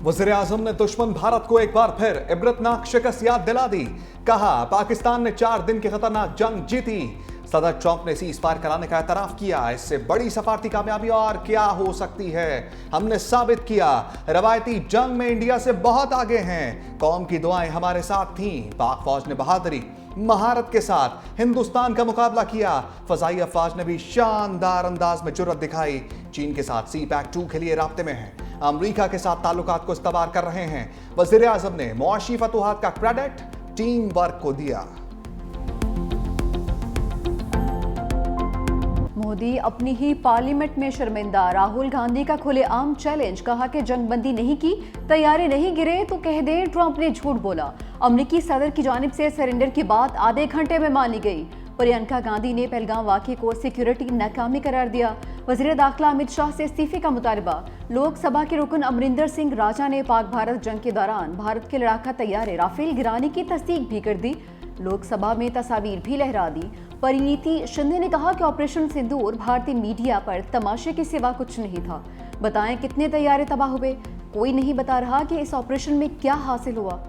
वज़ीर-ए-आज़म ने दुश्मन भारत को एक बार फिर इबरतनाक शिकस्त याद दिला दी। कहा पाकिस्तान ने 4 दिन की खतरनाक जंग जीती। सदर ट्रंप ने सीज फायर कराने का एतराफ किया। इससे बड़ी सफारती कामयाबी और क्या हो सकती है। हमने साबित किया रवायती जंग में इंडिया से बहुत आगे हैं। कौम की दुआएं हमारे साथ थीं। पाक फौज ने बहादुरी महारत के साथ हिंदुस्तान का मुकाबला किया। फजाई अफवाज ने भी शानदार अंदाज में जुर्रत दिखाई। चीन के साथ CPAC-2 के लिए राब्ते में हैं। अमरीका के साथ ताल्लुकात को इस्तवार कर रहे हैं। वज़ीर-ए-आज़म ने मुआशी फतूहात का क्रेडिट टीम वर्क को दिया। मोदी अपनी ही पार्लियामेंट में शर्मिंदा। राहुल गांधी का खुलेआम चैलेंज। कहा कि जंगबंदी नहीं की, तैयारे नहीं गिरे तो कह दे ट्रंप ने झूठ बोला। अमरीकी सदर की जानिब से सरेंडर की बात आधे घंटे में मानी गई। प्रियंका गांधी ने पहलगाम वाक़े को सिक्योरिटी नाकामी करार दिया। वज़ीर दाखिला अमित शाह से इस्तीफे का मुतालबा। लोकसभा के रुकन अमरिंदर सिंह राजा ने पाक भारत जंग के दौरान भारत के लड़ाका तैयारे राफेल गिराने की तस्दीक भी कर दी। लोकसभा में तस्वीर भी लहरा दी। परिणीति शिंदे ने कहा कि ऑपरेशन सिंदूर भारतीय मीडिया पर तमाशे के सिवा कुछ नहीं था। बताएं कितने तैयारे तबाह हुए। कोई नहीं बता रहा कि इस ऑपरेशन में क्या हासिल हुआ।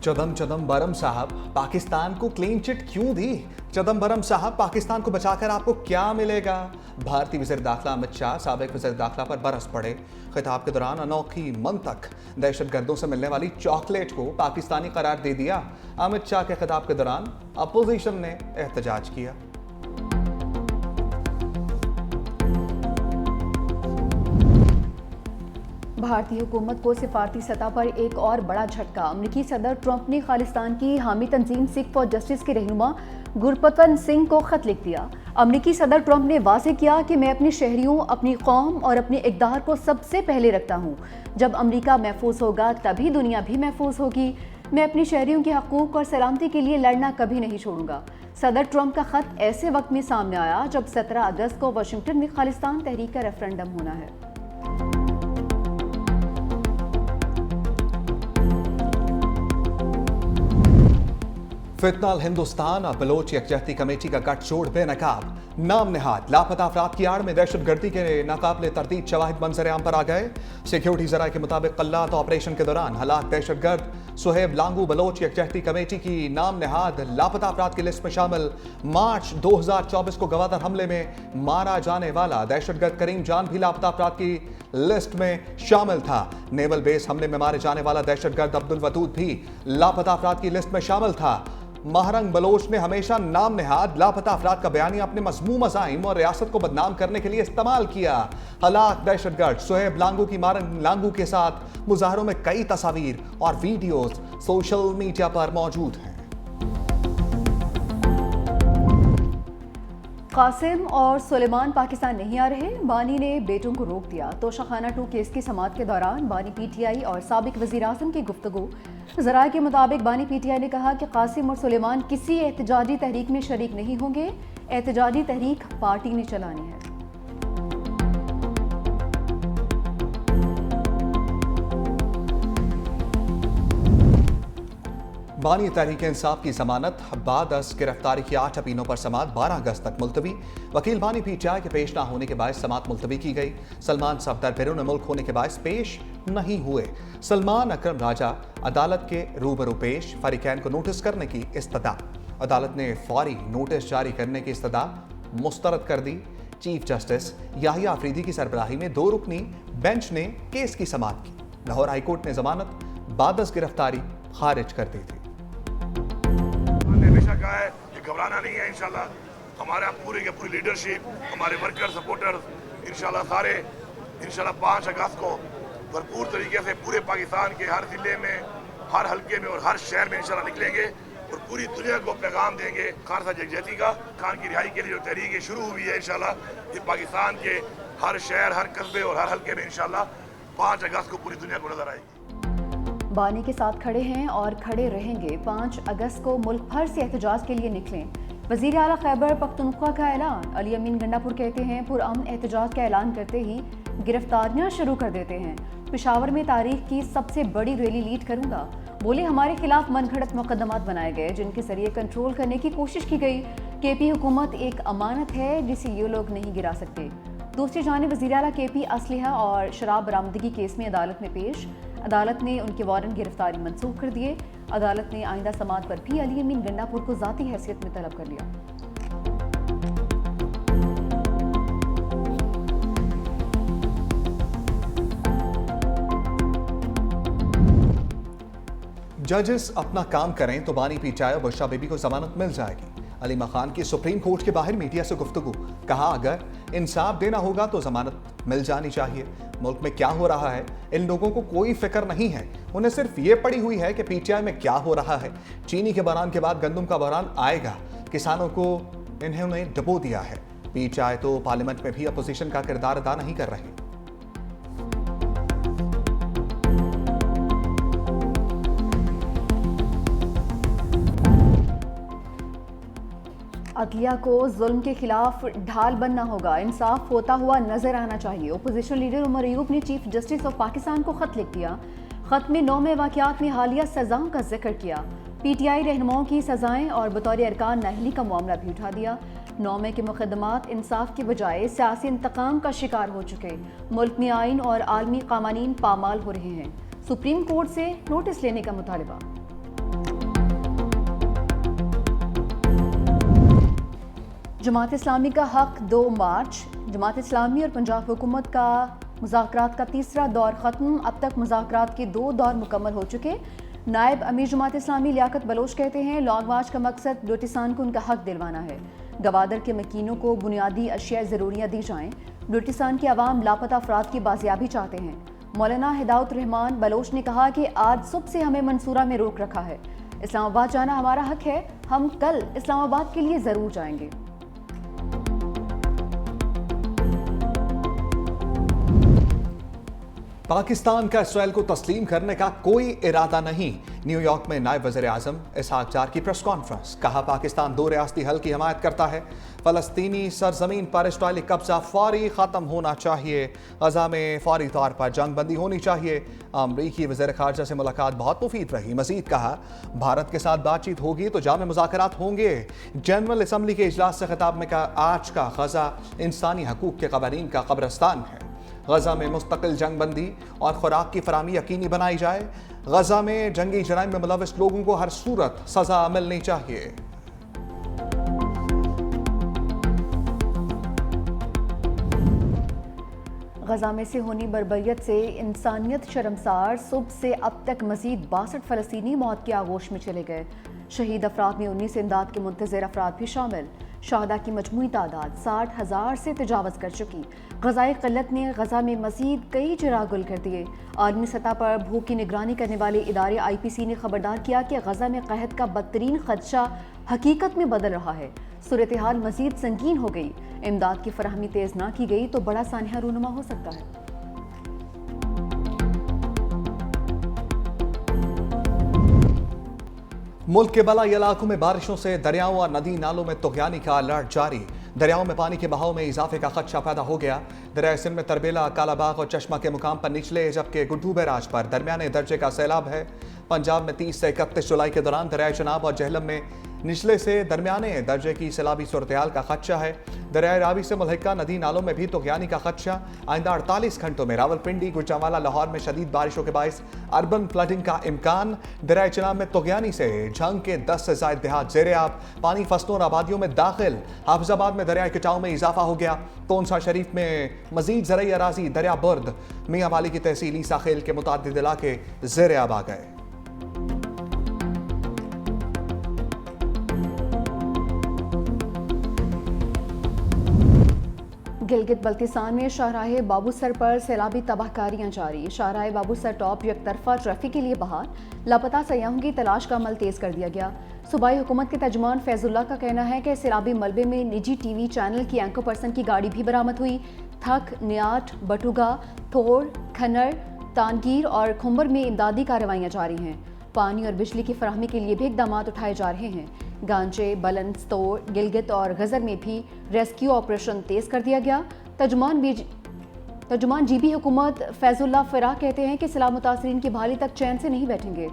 चिदंबरम साहब पाकिस्तान को क्लीन चिट क्यों दी? चिदंबरम साहब पाकिस्तान को बचाकर आपको क्या मिलेगा? भारतीय वज़ीर दाखिला अमित शाह साबिक वज़ीर दाखिला पर बरस पड़े। खिताब के दौरान अनोखी मंतक दहशतगर्दों से मिलने वाली चॉकलेट को पाकिस्तानी करार दे दिया। अमित शाह के खिताब के दौरान अपोजिशन ने एहतजाज किया। भारतीय हुकूमत को सिफारती सतह पर एक और बड़ा झटका। अमरीकी सदर ट्रंप ने खालिस्तान की हामी तंजीम सिख फॉर जस्टिस के रहनुमा गुरपतन सिंह को खत लिख दिया। अमरीकी सदर ट्रंप ने वाज़ेह किया कि मैं अपने शहरियों, अपनी कौम और अपने इक़्तिदार को सबसे पहले रखता हूँ। जब अमरीका महफूज होगा तभी दुनिया भी महफूज होगी। मैं अपने शहरियों के हकूक़ और सलामती के लिए लड़ना कभी नहीं छोड़ूंगा। सदर ट्रंप का खत ऐसे वक्त में सामने आया जब 17 अगस्त को वाशिंगटन में खालिस्तान तहरीक का रेफरेंडम होना है। फितनाल हिंदुस्तान और बलोच यकजहती कमेटी का गठजोड़ बेनकाब। नाम निहाद लापता अफराद की आड़ में दहशतगर्दी के नाकाबिले तरदीद शवाहिद मंजर आम पर आ गए। सिक्योरिटी जराये के मुताबिक कल्लात ऑपरेशन के दौरान हलाक दहशतगर्द सुहेब लांगू बलोच यकजहती कमेटी की नाम निहाद लापता अफराद की लिस्ट में शामिल। मार्च 2024 को गवादर हमले में मारा जाने वाला दहशतगर्द करीम जान भी लापता अफराद की लिस्ट में शामिल था। नेवल बेस हमले में मारे जाने वाला दहशतगर्द अब्दुल वदूद भी लापता अफराद की लिस्ट में शामिल था। महरंग बलोच ने हमेशा नाम नेहाद लापता अफराद का बयानी अपने मज़मूम मज़ाहिम और रियासत को बदनाम करने के लिए इस्तेमाल किया। हलाक दहशतगर्द सुहेब लांगू की मारंग लांगू के साथ मुजाहरों में कई तस्वीर और वीडियोस सोशल मीडिया पर मौजूद हैं। कासिम और सुलेमान पाकिस्तान नहीं आ रहे। बानी ने बेटों को रोक दिया। तोशाखाना 2 केस की समाअत के दौरान बानी PTI और साबिक वज़ीर-ए-आज़म की गुफ्तगू। ज़राए के मुताबिक बानी PTI ने कहा कि कासिम और सुलेमान किसी एहतजाजी तहरीक में शरीक नहीं होंगे। एहतजाजी तहरीक पार्टी ने चलानी है। बानी तहरीक इंसाफ की जमानत बाद गिरफ्तारी की 8 अपीलों पर समाअत 12 अगस्त तक मुलतवी। वकील बानी PTI के पेश ना होने के बायस समाअत मुलतवी की गई। सलमान सफदर बैरून मुल्क होने के बायस पेश नहीं हुए। सलमान अकरम राजा अदालत के रूबरू पेश। फरीकैन को नोटिस करने की इस्तदा। अदालत ने फौरी नोटिस जारी करने की इस्तदा मुस्तरद कर दी। चीफ जस्टिस याहिया अफरीदी की सरबराही में 2 रुकनी बेंच ने केस की समाअत की। लाहौर हाईकोर्ट ने जमानत बाद गिरफ्तारी खारिज कर दी थी। हमेशा कहा है कि घबराना नहीं है। इंशाल्लाह हमारा पूरी की पूरी लीडरशिप, हमारे वर्कर सपोर्टर्स इंशाल्लाह सारे 5 अगस्त को भरपूर तरीके से पूरे पाकिस्तान के हर जिले में, हर हल्के में और हर शहर में इंशाल्लाह निकलेंगे और पूरी दुनिया को पैगाम देंगे खान साहब यकजहती का। खान की रिहाई के लिए जो तहरीक शुरू हुई है इंशाल्लाह ये पाकिस्तान के हर शहर, हर कस्बे और हर हल्के में इंशाल्लाह 5 अगस्त को पूरी दुनिया को नजर आएगी। बानी के साथ खड़े हैं और खड़े रहेंगे। 5 अगस्त को मुल्क भर से एहतजाज के लिए निकलें। वज़ीर आला खैबर पख्तूनख्वा का ऐलान। अली अमीन गंडापुर कहते हैं पुरअमन एहतजाज का ऐलान करते ही गिरफ्तारियां शुरू कर देते हैं। पेशावर में तारीख की सबसे बड़ी रैली लीड करूंगा। बोले हमारे खिलाफ मनगढ़ंत मुकदमात बनाए गए जिनके जरिए कंट्रोल करने की कोशिश की गई। केपी हुकूमत एक अमानत है जिसे ये लोग नहीं गिरा सकते। दूसरी जानिब वज़ीर आला केपी असलहा और शराब बरामदगी केस में अदालत में पेश। अदालत ने उनके वारंट गिरफ्तारी मंसूख कर दिए। अदालत ने आइंदा समात पर भी अली अमीन गंडापुर को ज़ाती हैसियत में तलब कर लिया। जजेस अपना काम करें तो बानी पीचाई और बुशरा बीबी को जमानत मिल जाएगी। अली मखान की सुप्रीम कोर्ट के बाहर मीडिया से गुफ्तगू, कहा अगर इंसाफ देना होगा तो जमानत मिल जानी चाहिए। मुल्क में क्या हो रहा है इन लोगों को कोई फिक्र नहीं है, उन्हें सिर्फ ये पड़ी हुई है कि पीटीआई में क्या हो रहा है। चीनी के बहरान के बाद गंदम का बहरान आएगा, किसानों को इन्होंने डबो दिया है। पीटीआई तो पार्लियामेंट में भी अपोजिशन का किरदार अदा नहीं कर रहे। अदलिया को जुल्म के खिलाफ ढाल बनना होगा, इंसाफ होता हुआ नजर आना चाहिए। ओपोजिशन लीडर उमर अयूब ने चीफ जस्टिस ऑफ पाकिस्तान को खत लिख दिया। खत में 9 वाक़यात में हालिया सजाओं का जिक्र किया। पीटीआई रहनुमाओं की सजाएं और बतौर अरकान नाहली का मामला भी उठा दिया। 9 के मुकदमात इंसाफ के बजाय सियासी इंतकाम का शिकार हो चुके। मुल्क में आइन और आलमी कानून पामाल हो रहे हैं। सुप्रीम कोर्ट से नोटिस लेने का मुतालबा। जमात इस्लामी का हक 2 मार्च। जमात इस्लामी और पंजाब हुकूमत का मुज़ाकरात का तीसरा दौर ख़त्म। अब तक मुज़ाकरात के 2 दौर मुकम्मल हो चुके। नायब अमीर जमात इस्लामी लियाकत बलोच कहते हैं लॉन्ग मार्च का मकसद बलूचिस्तान को उनका हक दिलवाना है। गवादर के मकीनों को बुनियादी अशिया ज़रूरियाँ दी जाएँ। बलूचिस्तान की आवाम लापता अफराद की बाजियाबी चाहते हैं। मौलाना हिदायत रहमान बलोच ने कहा कि आज सुबह से हमें मंसूरा में रोक रखा है। इस्लामाबाद जाना हमारा हक है, हम कल इस्लामाबाद के लिए ज़रूर जाएंगे। पाकिस्तान का इसराइल को तस्लीम करने का कोई इरादा नहीं। न्यूयॉर्क में नायब वज़ीर आज़म इसहाक डार की प्रेस कॉन्फ्रेंस, कहा पाकिस्तान 2 रियासती हल की हिमायत करता है। फ़लस्तीनी सरजमीन पर इसराइली कब्जा फौरी ख़त्म होना चाहिए। गज़ा में फौरी तौर पर जंग बंदी होनी चाहिए। अमरीकी वज़ीर ख़ारजा से मुलाकात बहुत मुफीद रही। मज़ीद कहा भारत के साथ बातचीत होगी तो जामे मुज़ाकरात होंगे। जनरल असम्बली के इजलास से खिताब में कहा आज का गज़ा इंसानी हकूक़ के क़वानीन का कब्रिस्तान है। गज़ा में मुस्तकिल जंग बंदी और खुराक की फराहमी यकीनी बनाई जाए। गज़ा में जंगी जराइम में मुलव्वस लोगों को हर सूरत सजा मिलनी चाहिए। गज़ा में से होनी बर्बरियत से इंसानियत शर्मसार। सुबह से अब तक मजीद 62 फ़लस्तीनी मौत के आगोश में चले गए। शहीद अफराद में 19 इमदाद के मुंतज़र अफराद भी शामिल। शहदा की मजमूई तादाद 60,000 से तजावज़ कर चुकी। ग़ज़ाई क़िल्लत ने गज़ा में मज़ीद कई चिराग गुल कर दिए। आलमी सतह पर भूख की निगरानी करने वाले इदारे IPC ने खबरदार किया कि गज़ा में कहत का बदतरीन खदशा हकीकत में बदल रहा है। सूरत हाल मज़ीद संगीन हो गई। इमदाद की फराहमी तेज़ ना की गई तो बड़ा सानिया रूनुमा हो सकता है। मुल्क के बलाई इलाकों में बारिशों से दरियाओं और नदी नालों में तुग़यानी का अलर्ट जारी। दरियाओं में पानी के बहाव में इजाफे का खदशा पैदा हो गया। दरिया सिंध में तरबेला, कालाबाग और चश्मा के मुकाम पर निचले, जबकि गुड्डू बैराज पर दरमियाने दर्जे का सैलाब है। पंजाब में 30 से 31 जुलाई के दौरान दरिया चनाब और जहलम में निचले से दरमियाने दर्जे की सैलाबी सूरत-ए-हाल का खदशा है। दरिया रावी से मुल्हिका नदी नालों में भी तुग़यानी का खदशा। आइंदा 48 घंटों में रावलपिंडी, गुजरांवाला, लाहौर में शदीद बारिशों के बायस अर्बन फ्लडिंग का इम्कान। दरिया चनाब में तुग़यानी से झंग के 10 से ज़ायद देहात ज़ेर-ए-आब। पानी फसलों और आबादियों में दाखिल। हाफिजाबाद में दरिया कटाव में इजाफा हो गया। तोनसा शरीफ में मजीद ज़रई अराजी दरिया बुर्द। मियाँ वाली की तहसील ईसा खेल के मुतअद्दिद इलाके ज़ेर-ए-आब आ गए। गिलगित बल्तिस्तान में शाहराह बाबूसर पर सैलाबी तबाहकारियां जारी। शाहराह बाबूसर टॉप यकतरफा ट्रैफिक के लिए बहाल। लापता सयाहों की तलाश का अमल तेज कर दिया गया। सूबाई हुकूमत के तर्जुमान फैजुल्ला का कहना है कि सैलाबी मलबे में निजी TV चैनल की एंकर पर्सन की गाड़ी भी बरामद हुई। थक, नियाट, बटुगा, थोर, खनर, तानगीर और खुम्बर में इमदादी कार्रवाइयाँ जारी हैं। पानी और बिजली की फराहमी के लिए भी इक़दाम उठाए जा रहे हैं। गांचे, बलन, स्तोर, गिलगित और गजर में भी रेस्क्यू ऑपरेशन तेज कर दिया गया। तर्जुमान GB हुकूमत फैजुल्ला फराह कहते हैं कि सैलाब मुतासरीन की बहाली तक चैन से नहीं बैठेंगे।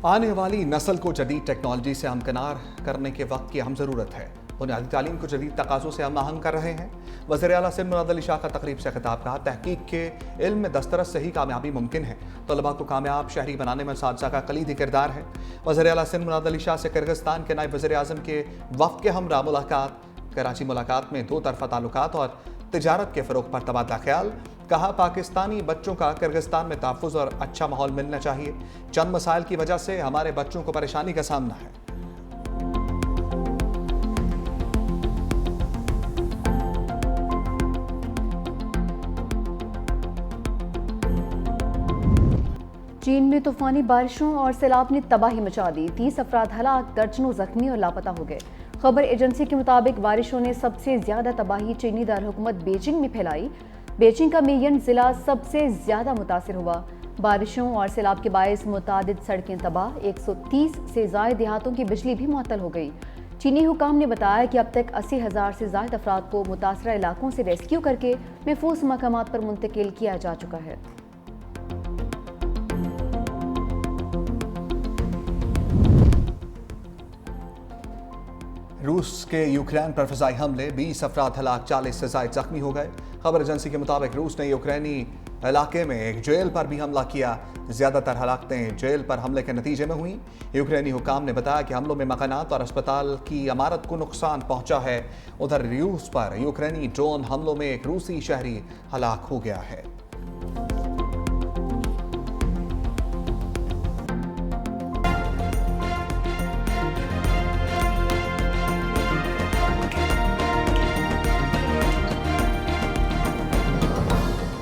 आने वाली नस्ल को जदीद टेक्नोलॉजी से हमकिनार करने के वक्त की अहम ज़रूरत है। बुनियादी तालीम को जदीद तकाज़ों से हम आहंग कर रहे हैं। वज़ीर आला सिंध मुराद अली शाह का तकरीब से खिताब कहा, तहकीक के इल्म में दस्तरस से ही कामयाबी मुमकिन है। तलबा को कामयाब शहरी बनाने में सादसा का कलीदी किरदार है। वज़ीर आला सिंध मुराद अली शाह से किर्गिस्तान के नायब वज़ीर आज़म के वफ़द के हमरा मुलाकात। कराची मुलाकात में दो तरफ़ा ताल्लुकात और तिजारत के फ़रोग़ पर तबादला ख्याल। कहा, पाकिस्तानी बच्चों का किर्गिस्तान में तहफ़्फ़ुज़ और अच्छा माहौल मिलना चाहिए। चंद मसाइल की वजह से हमारे बच्चों को परेशानी का सामना है। चीन में तूफानी बारिशों और सैलाब ने तबाही मचा दी। 30 अफराद हलाक, दर्जनों जख्मी और लापता हो गए। खबर एजेंसी के मुताबिक बारिशों ने सबसे ज्यादा तबाही चीनी दारहुकूमत बीजिंग में फैलाई। बीजिंग का मेयन जिला सबसे ज्यादा मुतासिर हुआ। बारिशों और सैलाब के बायस मुतादिद सड़कें तबाह, 130 से ज़ायद देहातों की बिजली भी मुअत्तल हो गई। चीनी हुकाम ने बताया कि अब तक 80,000 से ज़ायद अफराद को मुतासरा इलाकों से रेस्क्यू करके महफूज मकामात पर मुंतकिल किया जा चुका है। रूस के यूक्रेन पर फ़िज़ाई हमले, 20 अफराद हलाक, 40 से ज़ायद ज़ख्मी हो गए। खबर एजेंसी के मुताबिक रूस ने यूक्रेनी इलाके में एक जेल पर भी हमला किया। ज़्यादातर हलाकतें जेल पर हमले के नतीजे में हुई। यूक्रेनी हुकाम ने बताया कि हमलों में मकानात और अस्पताल की इमारत को नुकसान पहुंचा है। उधर रूस पर यूक्रेनी ड्रोन हमलों में एक रूसी शहरी हलाक हो गया है।